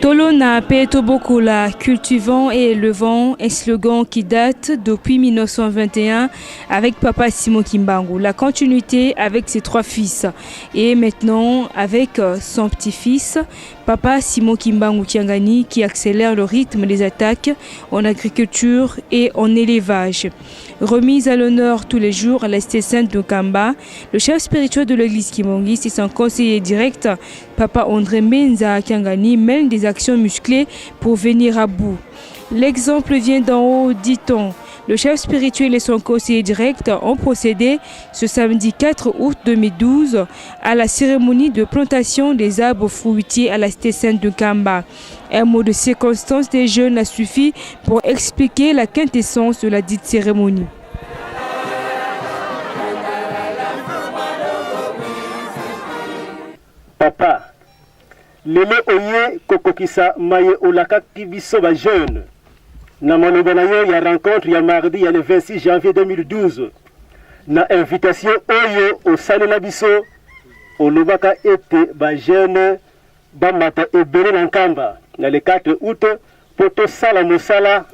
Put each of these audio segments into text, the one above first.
Tolona Petobokola, cultivant et élevant, un slogan qui date depuis 1921 avec Papa Simon Kimbangu. La continuité avec ses 3 fils et maintenant avec son petit-fils, Papa Simon Kimbangu Kiangani, qui accélère le rythme des attaques en agriculture et en élevage. Remise à l'honneur tous les jours à la cité sainte de Kamba, le chef spirituel de l'église kimongiste et son conseiller direct, Papa André Menza Kiangani, mène des actions musclées pour venir à bout. L'exemple vient d'en haut, dit-on. Le chef spirituel et son conseiller direct ont procédé ce samedi 4 août 2012 à la cérémonie de plantation des arbres fruitiers à la cité sainte de Kamba. Un mot de circonstance des jeunes a suffi pour expliquer la quintessence de la dite cérémonie. Papa, lelo oye kokokisa maye olaka kibiso ba jeune. Na maloba na yo ya rencontre ya mardi ya le 26 janvier 2012. Na invitation oyo osalela biso olobaka ete ba jeune ba mata ebele na Nkamba na le 4 août pour to sala mosala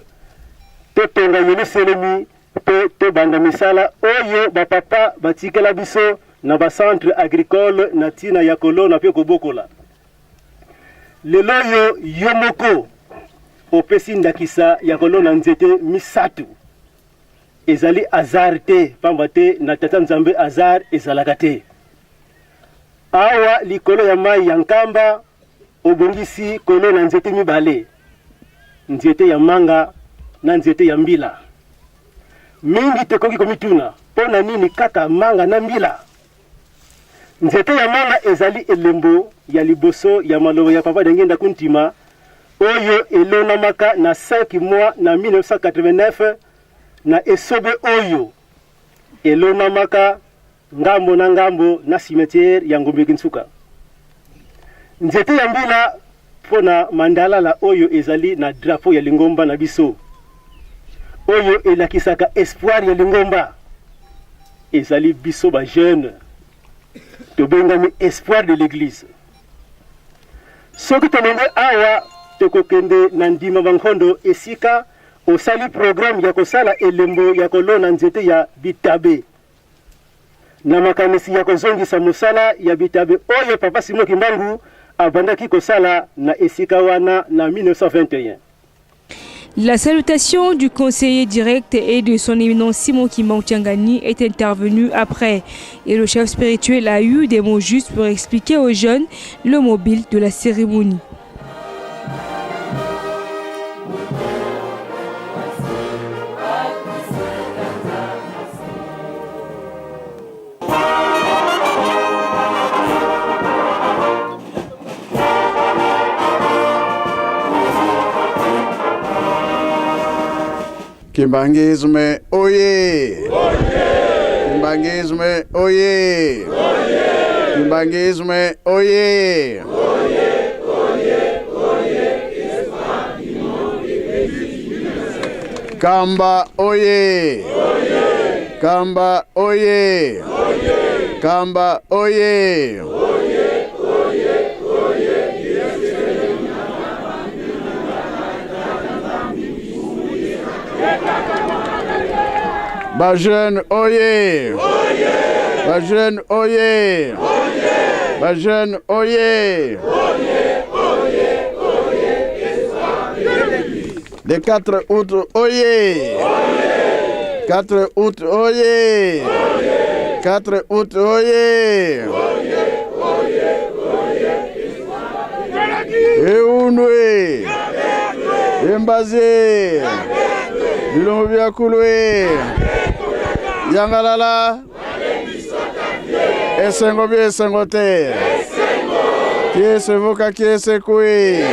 to tonga yele selemi pe to banda misala oyo ba papa batikela biso na ba centre agricole na tina ya kolona pe kobokola. Lelo yo yomoko opesi ndakisa ya kolona nzete misatu ezali azar te pamba te na tata nzambe azar ezalaka te. Awa likolo ya mai ya Nkamba obongisi kolona nzete mibale, nzete ya manga na nzete ya mbila. Mingi tekoki komituna pona nini kaka manga na mbila. Nzete ya manga ezali elembo ya liboso ya malobo ya papa Dengenda Kuntima oyo elonamaka na 5 mois na 1989 na esobe oyo elonamaka ngambo na ngambo na cimetière ya Ngombe Kinsuka. Nzete ya mbila pona mandala la oyo ezali na drapeau ya Lingomba na biso oyo elakisaka espoir ya Lingomba ezali biso ba jeune tobengami espoir de l'église. Soki tonenge awa tokokende na ndima bankondo esika osali programme ya kosala elembo ya kolona nzete ya bitabe na makanisi ya kozongisa mosala ya bitabe oyo papa Simon Kimbangu abandaki kosala na esika wana na 1921. La salutation du conseiller direct et de son éminence Simon Kimbangu Kiangani est intervenue après et le chef spirituel a eu des mots justes pour expliquer aux jeunes le mobile de la cérémonie. Kimbangisme oye! Kimbangisme oye! Kimbangisme oye! Kamba oye! Kamba oye! Kamba oye! Bajeune oye! Bajeune oye! Bajeune oye! Le 4 août, oyez! 4 août, oyez! 4 août, oyez! Eunwe! Embaze! Bilongo bya kulwe! Yangalala! Esengo bya esengo te! Kiese voka kiese kwe!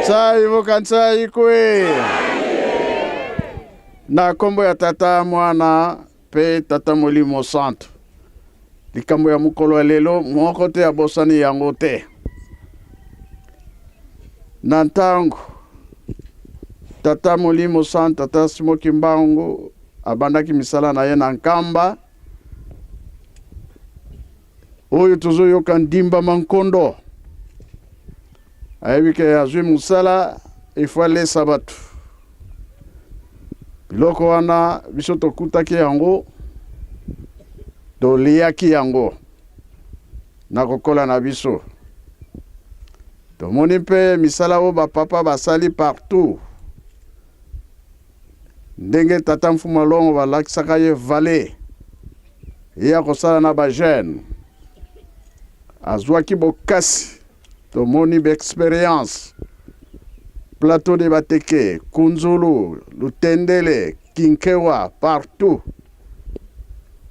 Tsai voka tsai kwe! Na kombo ya tata mwana pe tata molimo santo. Likambo ya mukolo lelo moko te abosani yango te. Na ntango tata molimo santo tata Simon Kimbangu abandaki misala na ye na nkamba oyo tozoyoka ndimba mankondo ayebike azwi musala ifo alesa batu biloko wana biso tokutaki yango toliaki yango na kokola na biso tomoni mpe misala oyo bapapa basali partout ndenge tata Mfuma Longo balakisaka ye vale ya kosala na bajene azwaki bokasi tomoni b'expérience plateau de Bateke, Kunzulu, Lutendele, Kinkewa, partout.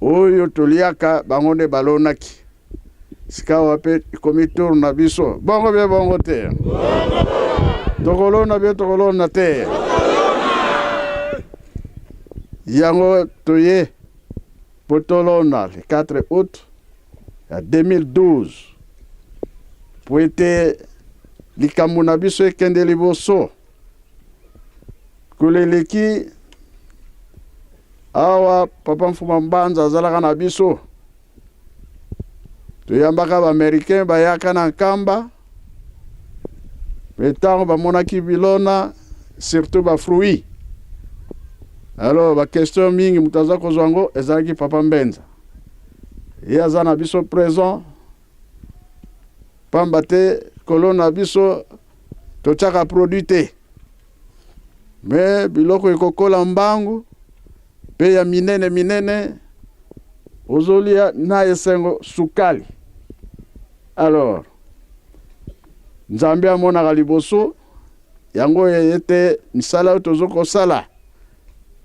Oyo toliaka bangonde balonaki. Sika wape komi tour na biso. Bongo be bongo te. Tokolona be tokolona te. Yango toye potolona le 4 août 2012. Poete likambo na biso ekende liboso kuleleki awa papa Mfuma Mbanza azalaka na biso toyambaka ba-américain bayaka na nkamba metango bamonaki bilona surtout ba-fruit alors ba-question mingi mutu aza kozwa yango ezalaki papa Mbenza ye aza na biso présent pamba te kolona biso tochaka produit te me biloko ekokola mbangu pe ya minene ozolia na esengo sukali alors nzambe amonaka liboso yango ete misala oyo tozokosala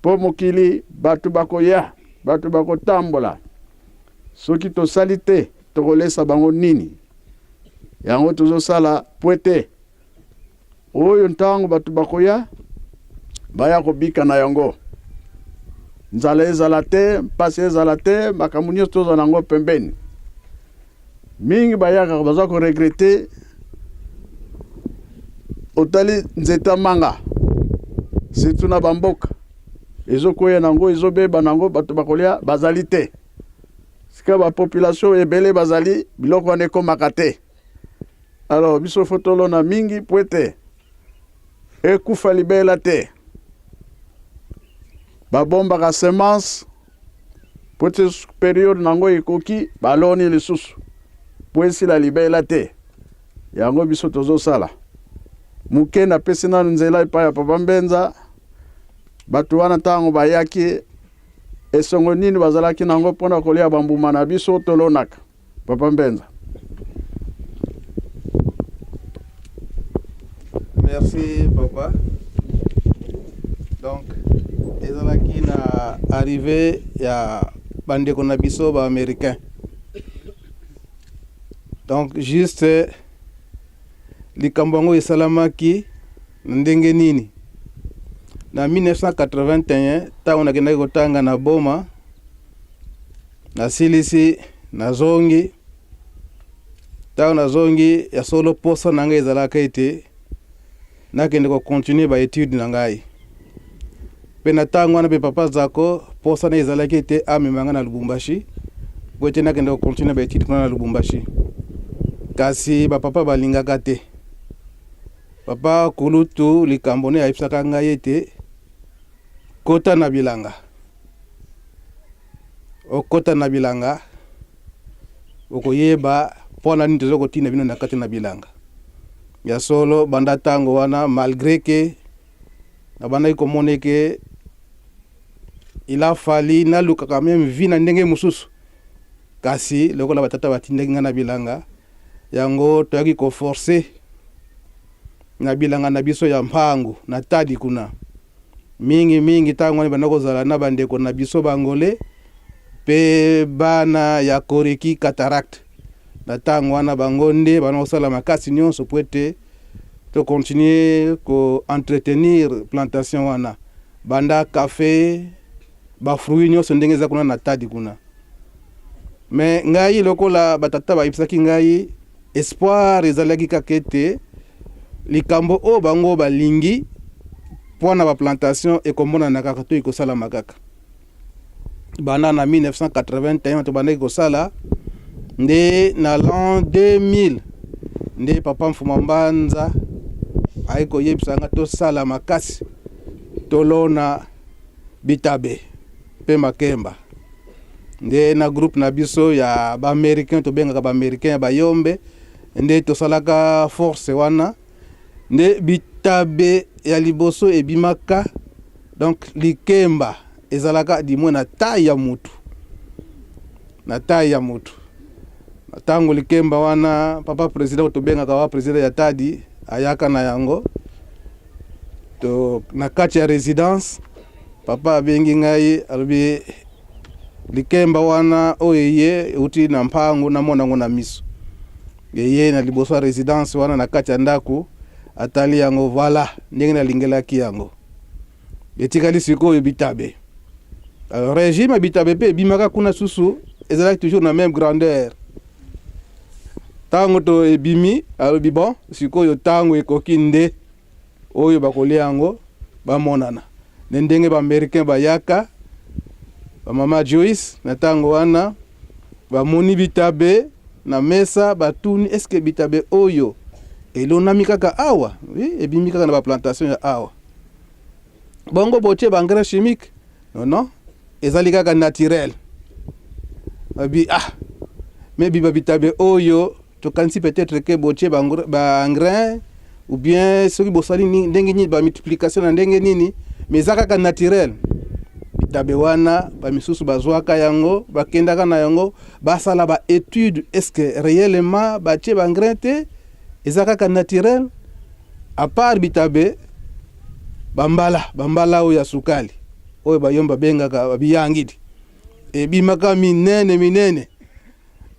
po mokili batu bakoya batu bakotambola soki tosali te tokolesa bango nini yango tozosala poete oyo ntango batu bakoya baya kobika na yango nzala ezala te mpasi ezala te makambo nyonso tozala nango pembeni mingi bayaka baza koregrete otali nzeta manga surtout na bamboka ezokoya nango ezobeba nango batu bakolia bazali te sika bapopulation ebele bazali biloko wana ekomaka te alors biso fotolo na mingi poete ekufa libela te babombaka semence poete période nango ekoki baloni lisusu po esila libela te yango biso tozosala muke napesi nanu nzela epai ya papa Mbenza batu wana ntango bayaki esongo nini bazalaki nango mpona kolia bambuma na biso tolonaka papa Mbenza. Merci papa. Donc ezalaki na arrivé ya bandeko na biso ba américain. Donc juste likambo ngo esalamaki ndenge nini na 1981 taona nakendaki kotanga na boma na silisi na zongi taona zongi ya solo posa nanga ezalaka ete nakende ko continuer ba étude na ngai pe na tango na pe papa zako posa na ezalaki ete amemanga na Lubumbashi bote nakende ko continuer ba étude na Lubumbashi kasi ba papa balingaka te papa kulutu likambo ne ayipsaka ngai ete kota na bilanga okota na bilanga okoyeba pona nini tozokotina bino na kati na bilanga ya solo banda tango wana malgré que abandaki komona ke il a fallu naluka quand même vi na ndenge mosusu kasi lokola batata batindaki nga na bilanga yango toyaki koforce na bilanga na biso ya mpangu na tadi kuna mingi ntango wani banda kozala na bandeko na biso bangole pe bana ya koreki cataracte na ntango wana bango nde bana kosala makasi nyonso po ete to continuer ko entretenir plantation wana banda café bafruit nyonso ndenge eza kuna na tadi kuna. Mais ngai lokola batata bayebisaki ngai espoir ezalaki kaka ete likambo oyo bango balingi mpona baplantation ekomonana kaka to ekosalama kaka. Banda na 1981 tobandaki kosala nde na l'an 2000 nde papa Mfuma Mbanza ayi koyebisanga tosala makasi tolona Bitabe pe Makemba. Nde na groupe na biso ya ba américain to benga ba américain ba yombe nde to salaka force wana nde Bitabe ya liboso ebimaka donc likemba ezalaka di mona taille ya mutu na taille ya mutu tango likemba wana papa president to benga ka wa president ya tadi ayaka na yango to na kati ya résidence papa abengi ngai alobi likemba wana oyeye uti na mpango na mona ngo na miso yeye na liboso résidence wana na kati ya ndaku atali yango voilà ndenge na lingelaki yango etikali sikoyo Bitabe. Alors régime Bitabe pe bimaka kuna susu ezalaki toujours na même grandeur tango to ebimi alobi bon sikoyo tango ekoki nde oyo bakolia yango bamonana ndenge ba américain bayaka ba mama Joyce na tango wana bamoni Bitabe na mesa batuni est-ce que Bitabe oyo elonami kaka awa ebimi kaka na ba plantation ya awa bongo botie ba engrais chimique non ezali kaka naturel abi mais Bitabe oyo to kansi peut-être que botie ba engrais ou bien soki bosali ndenge nini ba multiplication na ndenge nini mais kaka naturel. Bitabe wana ba misusu bazwaka yango bakendaka na yango basala ba étude est-ce que réellement batie ba engrais te ezaka naturel à part Bitabe bambala oyo ya sukali oyo bayomba bengaka babiyangidi ebimaka minene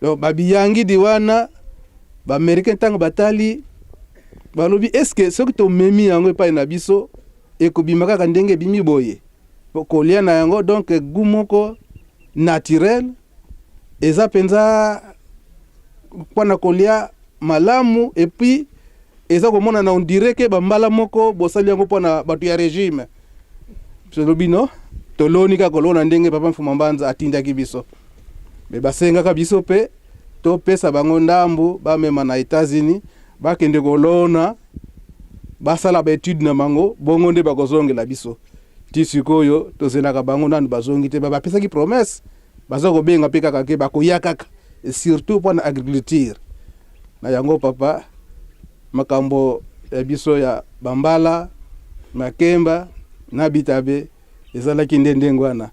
donc babiyangidi wana ba américain tango batali balobi est-ce que soki to memi yango epai na biso ekobimaka ka ndenge bimi boye kolia na yango donc gumoko naturel eza penza mpona kolia malamu et puis eza komona na on dirait que bambala moko bosali yango mpona bato ya régime selobi no toloni kaka kolona ndenge papa Mfuma Mbanza atindaki biso me basengaka biso pe topesa bango ndambu bamema na États-Unis bakende kolona basala ba étude na bango bongo nde bakozongela biso ti sikoyo tozenaka bango nanu bazongi te bapesaki promesse baza kobenga pe kaka ke bakoya kaka surtout mpona agriculture na yango papa makambo ya biso ya bambala Makemba na Bitabe ezalaki ndenge wana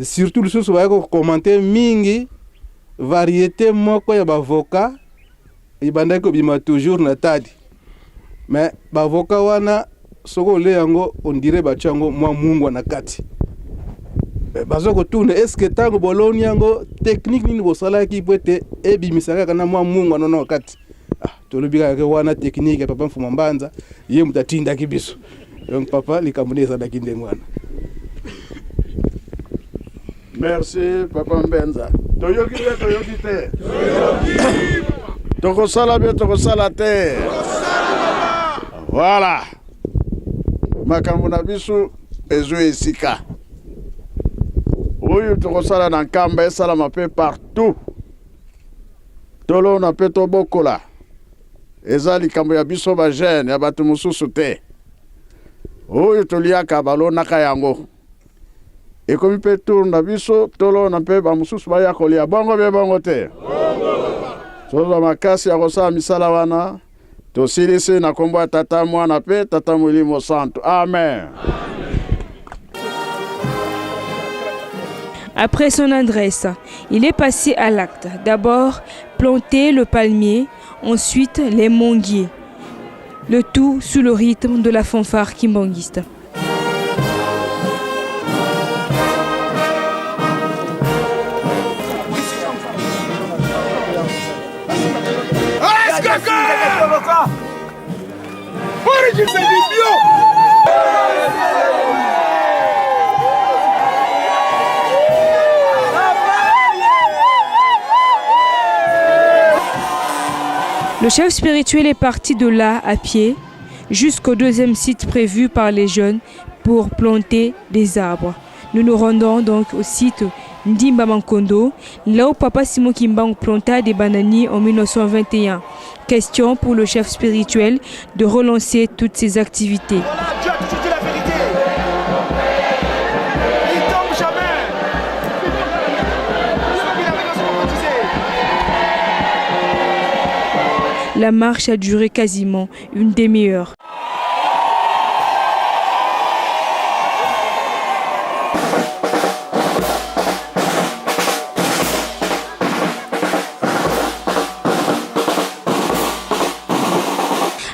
surtout lisusu bayako commenter mingi variété moko ya bavoka ibandaki kobima toujours na tadi mais bavoka wana soko le yango on dirait bachango mwa mungwa na kati bazo kotuna est-ce que tango boloni yango technique nini bosalaki pwete ebimisaka kana mwa mungwa nono kati tolobika ke wana technique ya papa Mfuma Mbanza ye mutatinda kibiso donc papa likambo da kinde mwana. Merci papa Mbenza. Toyoki te. Tokosala bien tokosala te. Voilà. Makambo na biso ezo esika. Oyo tokosala na nkamba esala mape partout. Tolo na peto bokola. Eza likambo ya biso ba jeune ya batu mususu te. Oyo toliaka balonaka yango. Ekomi pe tour na biso tolo na pe ba mususu ba yakolia bongo be bongo te. Soza makasi ya kosala misala wana tosilisi na kombo ya tata mwana pe tata Mulimo Santo. Amen. Après son adresse, il est passé à l'acte. D'abord, planter le palmier, ensuite les manguiers. Le tout sous le rythme de la fanfare kimbanguiste. Le chef spirituel est parti de là à pied jusqu'au deuxième site prévu par les jeunes pour planter des arbres. Nous nous rendons donc au site Ndimba Mankondo, là où Papa Simon Kimbangu planta des bananiers en 1921. Question pour le chef spirituel de relancer toutes ses activités. Dieu a toujours dit la vérité. Il tombe jamais. La marche a duré quasiment une demi-heure.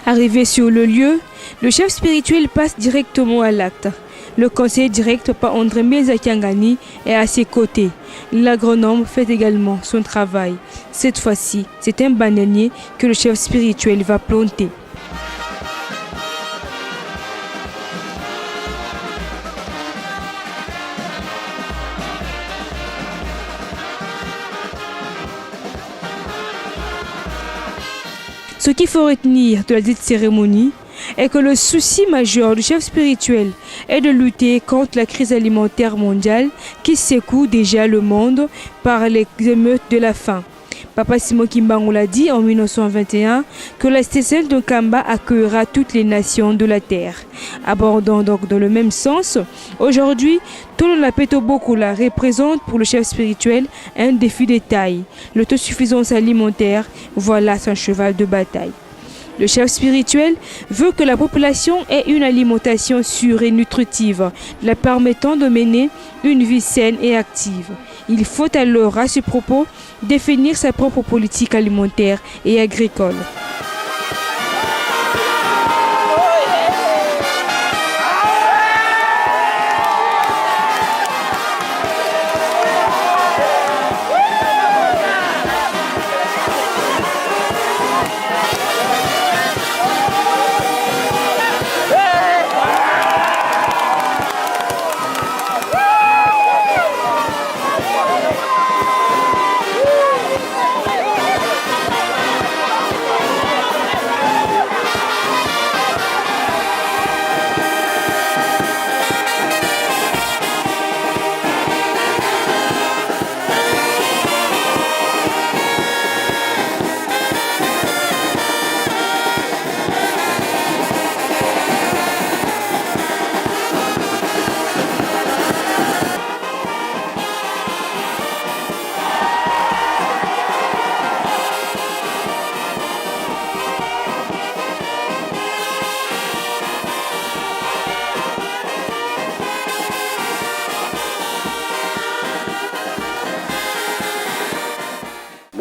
Arrivé sur le lieu, le chef spirituel passe directement à l'acte. Le conseiller direct par André Mezakiangani est à ses côtés. L'agronome fait également son travail. Cette fois-ci, c'est un bananier que le chef spirituel va planter. Ce qu'il faut retenir de la dite cérémonie est que le souci majeur du chef spirituel est de lutter contre la crise alimentaire mondiale qui secoue déjà le monde par les émeutes de la faim. Papa Simon Kimbangu l'a dit en 1921 que la station de Kamba accueillera toutes les nations de la terre. Abordant donc dans le même sens, aujourd'hui, Tolona Peto Bokula représente pour le chef spirituel un défi de taille. L'autosuffisance alimentaire, voilà son cheval de bataille. Le chef spirituel veut que la population ait une alimentation sûre et nutritive, la permettant de mener une vie saine et active. Il faut alors, à ce propos, définir sa propre politique alimentaire et agricole.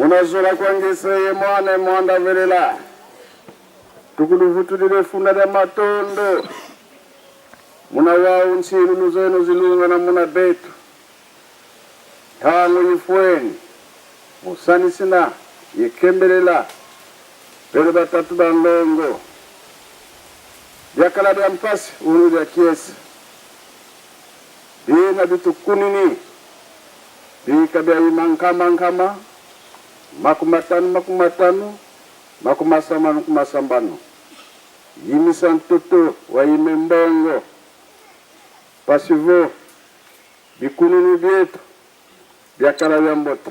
Munazola kwangeseye mwana mwanda velela tukuluvutulile funda da matondo muna wau nsilu nuzenu zilunga na muna betu tangu yifweni musanisina yikembelela pele batatu bandongo byakala bya mpasi unu bya kiesi bina bitukunini bika bya imankama makumatano makumasambano yimisa ntoto wa imembongo pasivo bikununu byetu byakala bya mbote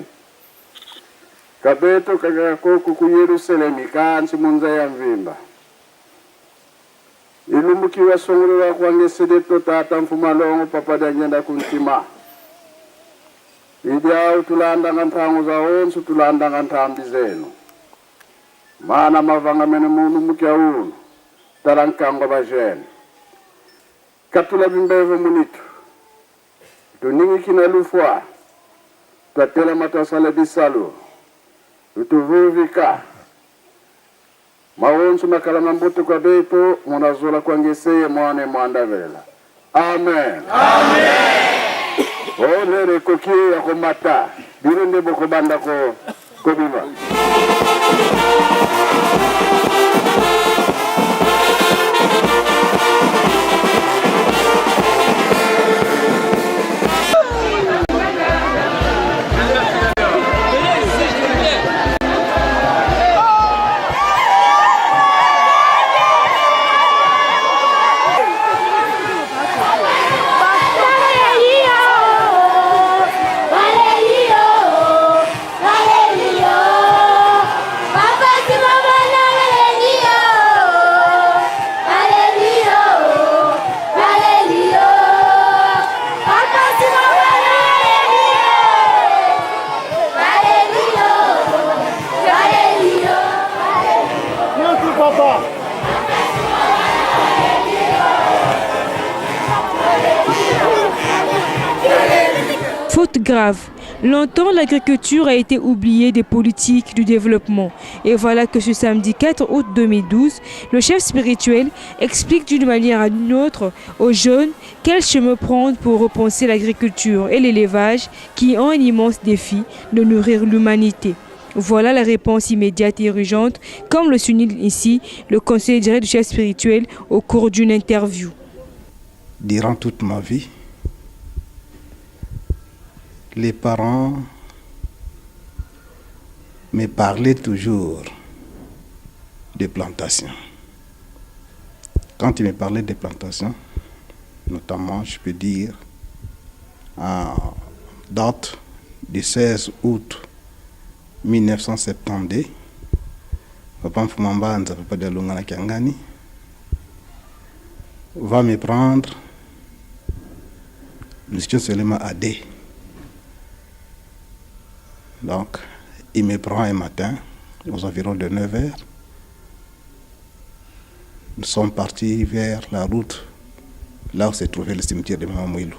kabeto kagakoko ku Yerusalemi kansi munza ya mvimba ilumukiwa songolera kwangesede tata mfumalongo papa danyenda kuntima Idiao tulanda ngantangu za onsu tulanda ngantambi zenu. Mana mavanga mene munu mukia unu. Tarankango bajene. Katula bimbevo munitu. Tuningi kina lufwa. twatelema twasala bisalo utuvuvika maonsu makalama mbutu kwa bepo munazula kwangeseye mwane mwandavela. Amen. Onere kokie ya komata birende boko banda ko kobiba. Faute grave. Longtemps, l'agriculture a été oubliée des politiques du développement. Et voilà que ce samedi 4 août 2012, le chef spirituel explique d'une manière à une autre aux jeunes quel chemin prendre pour repenser l'agriculture et l'élevage qui ont un immense défi de nourrir l'humanité. Voilà la réponse immédiate et urgente, comme le souligne ici le conseiller direct du chef spirituel au cours d'une interview. Durant toute ma vie, les parents me parlaient toujours de plantation. Quand ils me parlaient de plantation, notamment, je peux dire, en date du 16 août 1972, Papa Mfumambanza, Papa de Lungana Kiangani, va me prendre, nous étions seulement à D. Donc, il me prend un matin, aux environs de 9h. Nous sommes partis vers la route, là où se trouvait le cimetière de Mamouilou.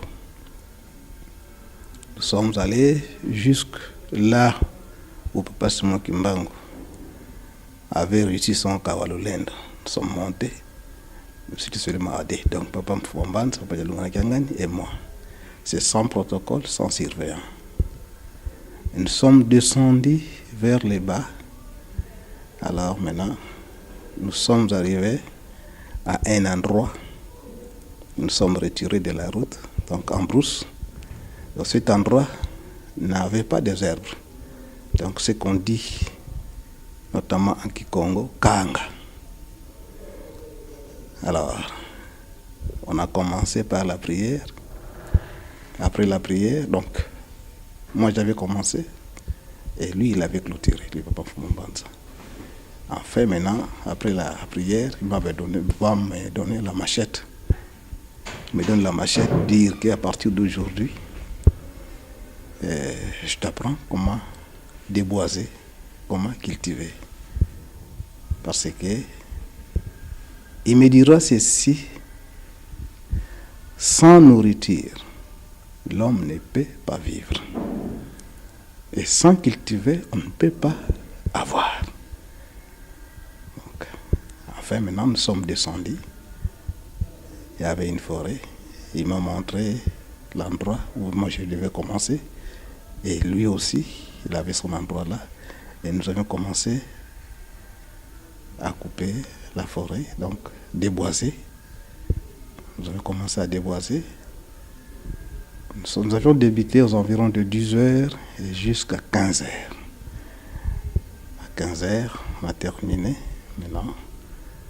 Nous sommes allés jusque là où Papa Simon Kimbangu avait réussi son Kawalolenda. Nous sommes montés, nous sommes seulement à D. Donc, Papa Mfumambanza, Papa Jalungana Kiangani et moi. C'est sans protocole, sans surveillant. Nous sommes descendus vers les bas. Alors maintenant, nous sommes arrivés à un endroit. Nous sommes retirés de la route, donc en brousse. Dans cet endroit n'avait pas des herbes. Donc ce qu'on dit, notamment en Kikongo, Kanga. Alors, on a commencé par la prière. Après la prière, donc, moi j'avais commencé et lui il avait clôturé, le Papa Mfumambanza. Enfin maintenant, après la prière, il va me donner la machette. Il me donne la machette, dire qu'à partir d'aujourd'hui, je t'apprends comment déboiser, comment cultiver. Parce que il me dira ceci, sans nourriture, l'homme ne peut pas vivre. Et sans cultiver, on ne peut pas avoir. Donc, enfin, maintenant, nous sommes descendus. Il y avait une forêt. Il m'a montré l'endroit où moi je devais commencer. Et lui aussi, il avait son endroit là. Et nous avions commencé à couper la forêt, donc déboiser. Nous avons commencé à déboiser. Nous avions débuté aux environs de 10h et jusqu'à 15h. À 15h, on a terminé. Maintenant,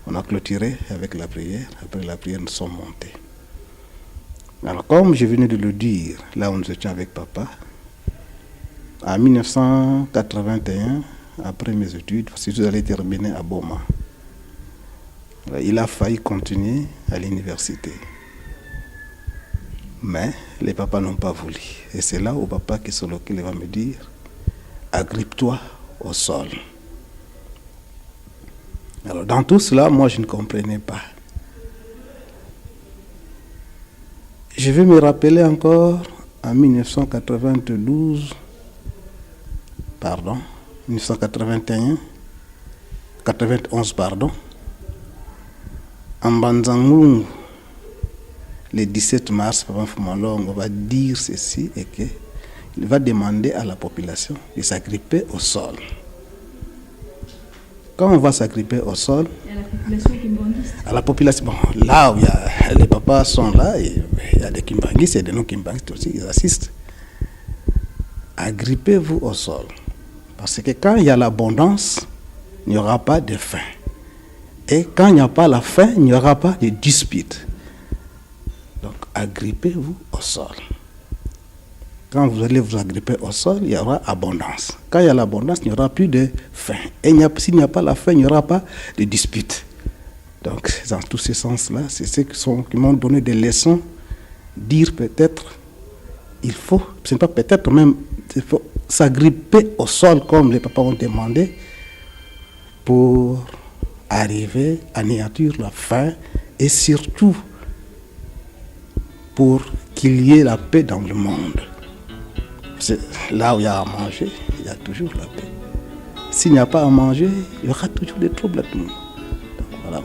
on a clôturé avec la prière. Après la prière, nous sommes montés. Alors, comme je venais de le dire, là où nous étions avec papa, en 1981, après mes études, parce que j'allais terminer à Boma, il a failli continuer à l'université. Mais les papas n'ont pas voulu. Et c'est là où papa qui est lequel va me dire, agrippe-toi au sol. Alors dans tout cela, moi je ne comprenais pas. Je vais me rappeler encore en 1992, 91, en Banzangulungu, le 17 mars, Papa Fumalongo va dire ceci et qu'il va demander à la population de s'agripper au sol. Quand on va s'agripper au sol, à la population, bon, là où il y a, les papas sont là, il y a des kimbanguistes et des non-kimbanguistes aussi, ils assistent. Agrippez-vous au sol. Parce que quand il y a l'abondance, il n'y aura pas de faim. Et quand il n'y a pas la faim, il n'y aura pas de dispute. Donc, agrippez-vous au sol. Quand vous allez vous agripper au sol, il y aura abondance. Quand il y a l'abondance, il n'y aura plus de faim. Et s'il n'y a pas la faim, il n'y aura pas de dispute. Donc, dans tous ces sens-là, c'est ceux qui m'ont donné des leçons. Dire peut-être, il faut, ce n'est pas peut-être même, il faut s'agripper au sol comme les papas ont demandé pour arriver à anéantir la faim et surtout pour qu'il y ait la paix dans le monde. C'est là où il y a à manger, il y a toujours la paix. S'il n'y a pas à manger, il y aura toujours des troubles à tout le monde. Donc, voilà.